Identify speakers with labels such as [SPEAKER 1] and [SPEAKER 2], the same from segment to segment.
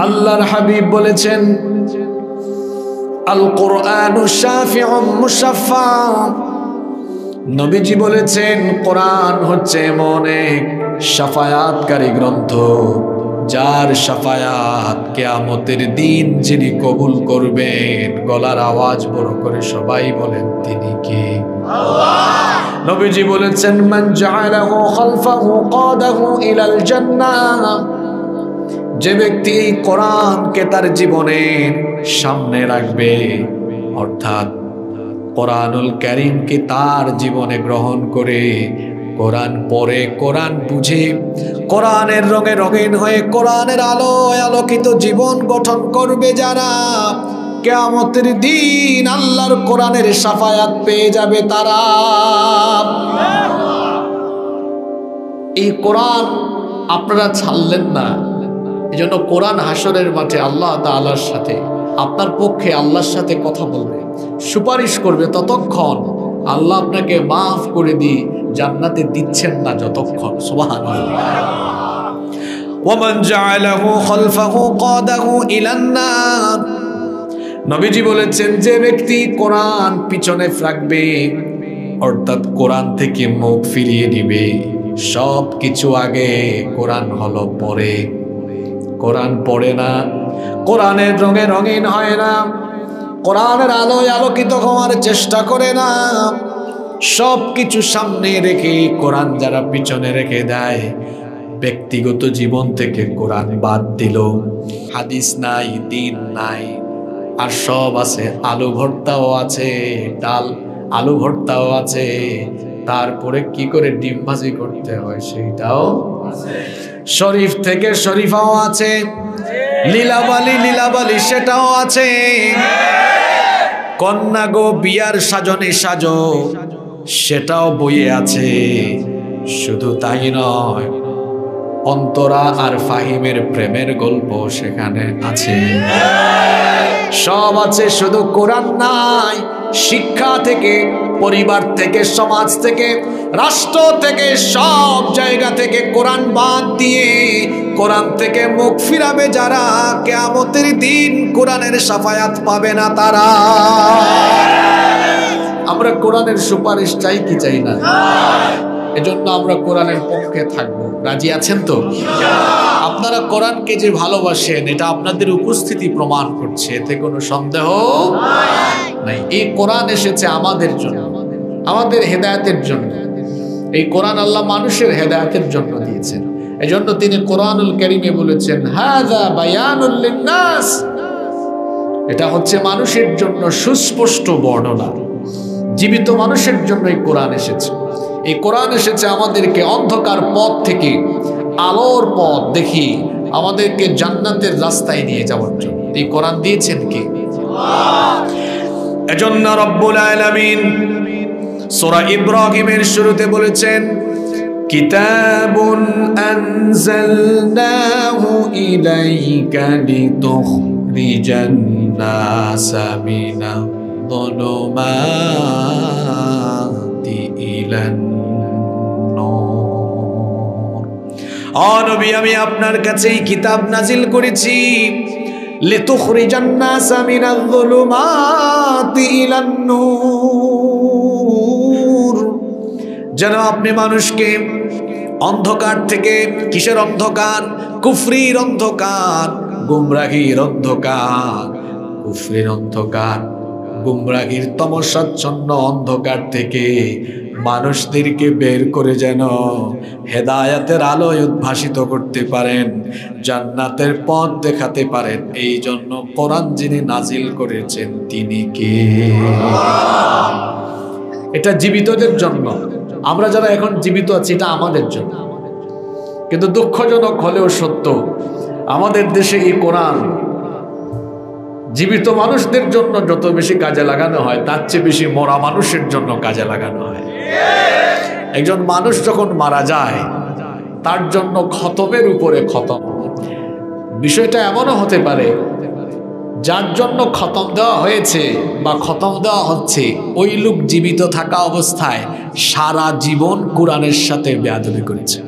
[SPEAKER 1] আল্লাহর হাবিব বলেছেন, আল কোরআনু শাফিউম মুশাফফা। নবীজি বলেছেন, কোরআন হচ্ছে এমন এক শাফায়াতকারী গ্রন্থ, যার শাফায়াত কিয়ামতের দিন যিনি কবুল করবেন, গলার আওয়াজ বড় করে সবাই বলেন, তিনি কে? আল্লাহ। নবীজি বলেছেন, মান জাআলাহু খালফাহু কাদাহু ইলাল জান্নাহ। যে ব্যক্তি কোরআনকে তার জীবনের সামনে রাখবে, অর্থাৎ কোরআনুল কারীমকে তার জীবনে গ্রহণ করে, কোরআন পড়ে, কোরআন বুঝে, কোরআনের রঙে রঙিন হয়ে, কোরআনের আলোয় আলোকিত জীবন গঠন করবে যারা, কিয়ামতের দিন আল্লাহর কোরআনের শাফায়াত পেয়ে যাবে তারা। এই কোরআন আপনারা ছাড়লেন না, এজন্য কোরআন হাসরের মাঠে আল্লাহ তাআলার সাথে, আপনার পক্ষে আল্লাহর সাথে কথা বলবে, সুপারিশ করবে ততক্ষণ আল্লাহ আপনাকে মাফ করে দিয়ে জান্নাতে দিচ্ছেন না যতক্ষণ। সুবহানাল্লাহ। ওয়ামান জাআলাহু খালফাহু কাদাহু ইলান নার। নবীজি বলেছেন, যে ব্যক্তি কোরআন পিছনে রাখবে, অর্থাৎ কোরআন থেকে মুখ ফিরিয়ে দিবে, সব কিছু আগে, কোরআন হলো পরে, কোরআন পড়ে না, কোরআনের রঙে রঙিন হয় না, কোরআনের আলোয় আলোকিত হওয়ার চেষ্টা করে না, সব কিছু সামনে রেখে কোরআন যারা পিছনে রেখে দেয়, ব্যক্তিগত জীবন থেকে কোরআন বাদ দিল, হাদিস নাই, দিন নাই, আর সব আছে, আলু ভর্তাও আছে, ডাল আলু ভর্তাও আছে, তারপরে কি করে ডিম ভাজি করতে হয় সেইটাও আছে, শরীফ থেকে শরীফাও আছে, লীলাবালি লীলাবালি সেটাও আছে, কন্যা গো বিয়ার সাজনে সাজো সেটাও বইয়ে আছে। শুধু তাই নয়, অন্তরা আর ফাহিমের প্রেমের গল্প সেখানে আছে, সব আছে, শুধু কোরআন নাই। শিক্ষা থেকে, পরিবার থেকে, সমাজ থেকে, রাষ্ট্র থেকে, সব জায়গা থেকে কোরআন বাদ দিয়ে কোরআন থেকে মুখ ফিরাবে যারা, কিয়ামতের দিন কোরআনের শাফায়াত পাবে না তারা। আমরা কোরআনের সুপারিশ চাই কি চাই না? এজন্য আমরা কোরআনের পক্ষে থাকবো। রাজি আছেন তো? আপনারা কোরআনকে যে ভালোবাসেন, এটা আপনাদের উপস্থিতি প্রমাণ করছে, এতে কোনো সন্দেহ নাই। এই কোরআন এসেছে আমাদের জন্য, আমাদের হেদায়েতের জন্য। এই কোরআন আল্লাহ মানুষের হেদায়েতের জন্য দিয়েছেন। এজন্য তিনি কোরআনুল কারীমে বলেছেন, হাযা বায়ানুল লিন্নাস। এটা হচ্ছে মানুষের জন্য সুস্পষ্ট বর্ণনা। জীবিত মানুষের জন্য এই কোরআন এসেছে। এই কোরআন এসেছে আমাদেরকে অন্ধকার পথ থেকে আলোর পথ দেখিয়ে আমাদেরকে জান্নাতের রাস্তায় নিয়ে যাওয়ার জন্য এই কোরআন দিয়েছেন কে? আল্লাহ। এজন্য রব্বুল আলামিন সূরা ইব্রাহিমের শুরুতে বলেছেন, কিতাবুন আনজালনাহু ইলাইকা লিতুখরিজান নাসা মিনাল যুলুমাতি ইলান নূর। ও নবী, আমি আপনার কাছে এই কিতাব নাজিল করেছি, লিতুখরিজান নাসা মিনাল যুলুমাতি ইলান নূর, যেন আপনি মানুষকে অন্ধকার থেকে, কিসের অন্ধকার? কুফরির অন্ধকার, গুমরাহির অন্ধকার, কুফরির অন্ধকার, গুমরাহির তমসাচ্ছন্ন অন্ধকার থেকে মানুষদেরকে বের করে যেন হেদায়াতের আলোয় উদ্ভাসিত করতে পারেন, জান্নাতের পথ দেখাতে পারেন। এই জন্য কোরআন যিনি নাজিল করেছেন তিনি কে? এটা জীবিতদের জন্য। আমরা যারা এখন জীবিত আছি এটা আমাদের জন্য। কিন্তু দুঃখজনক হলেও সত্য, আমাদের দেশে এই কোরআন জীবিত মানুষদের জন্য যত বেশি কাজে লাগানো হয়, তার চেয়ে বেশি মরা মানুষের জন্য কাজে লাগানো হয়। একজন মানুষ যখন মারা যায়, তার জন্য খতমের উপরে খতম। বিষয়টা এমনও হতে পারে, যার জন্য খতম দেওয়া হয়েছে বা খতম দেওয়া হচ্ছে, ওই লোক জীবিত থাকা অবস্থায় সারা জীবন কোরআনের সাথে বেয়াদবি করেছে।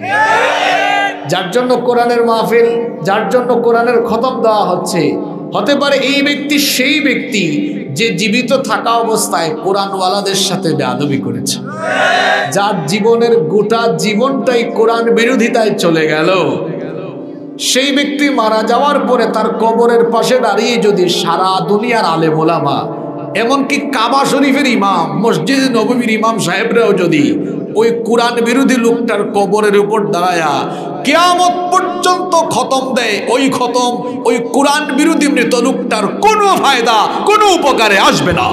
[SPEAKER 1] যার জন্য কোরআনের মাহফিল, যার জন্য কোরআনের খতম দেওয়া হচ্ছে, হতে পারে এই ব্যক্তি সেই ব্যক্তি যে জীবিত থাকা অবস্থায় কোরআনওয়ালাদের সাথে বেয়াদবি করেছে, যার জীবনের গোটা জীবনটাই কোরআন বিরোধিতায় চলে গেল। সেই ব্যক্তি মারা যাওয়ার পরে তার কবরের পাশে দাঁড়িয়ে যদি সারা দুনিয়ার আলেম ওলামা, এমনকি কাবা শরীফের ইমাম, মসজিদ নববীর ইমাম সাহেবরাও যদি ওই কোরআন বিরোধী লোকটার কবরের উপর দাঁড়ায়া কিয়ামত পর্যন্ত খতম দেয়, ওই খতম ওই কোরআন বিরোধী মৃত লোকটার কোনো ফায়দা, কোনো উপকারে আসবে না।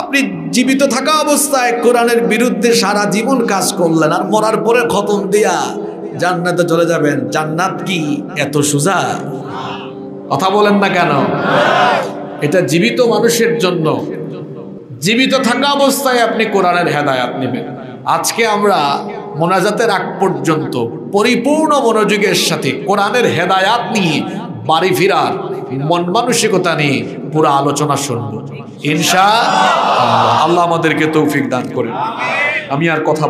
[SPEAKER 1] আপনি জীবিত থাকা অবস্থায় কোরআনের বিরুদ্ধে সারা জীবন কাজ করলেন, আর মরার পরে খতম দিয়া জান্নাতে চলে যাবেন। জান্নাত কি এত সোজা? কথা বলেন না কেন? এটা জীবিত মানুষের জন্য। জীবিত থাকা অবস্থায় আপনি কোরআনের হেদায়াত নেবেন। আজকে আমরা মোনাজাতের আগ পর্যন্ত পরিপূর্ণ মনোযোগের সাথে কোরআনের হেদায়াত নিয়ে বাড়ি ফিরার মন মানসিকতা নিয়ে পুরো আলোচনা শুনবো ইনশাআল্লাহ। আল্লাহ আমাদেরকে তৌফিক দান করেন। আমি আর কথা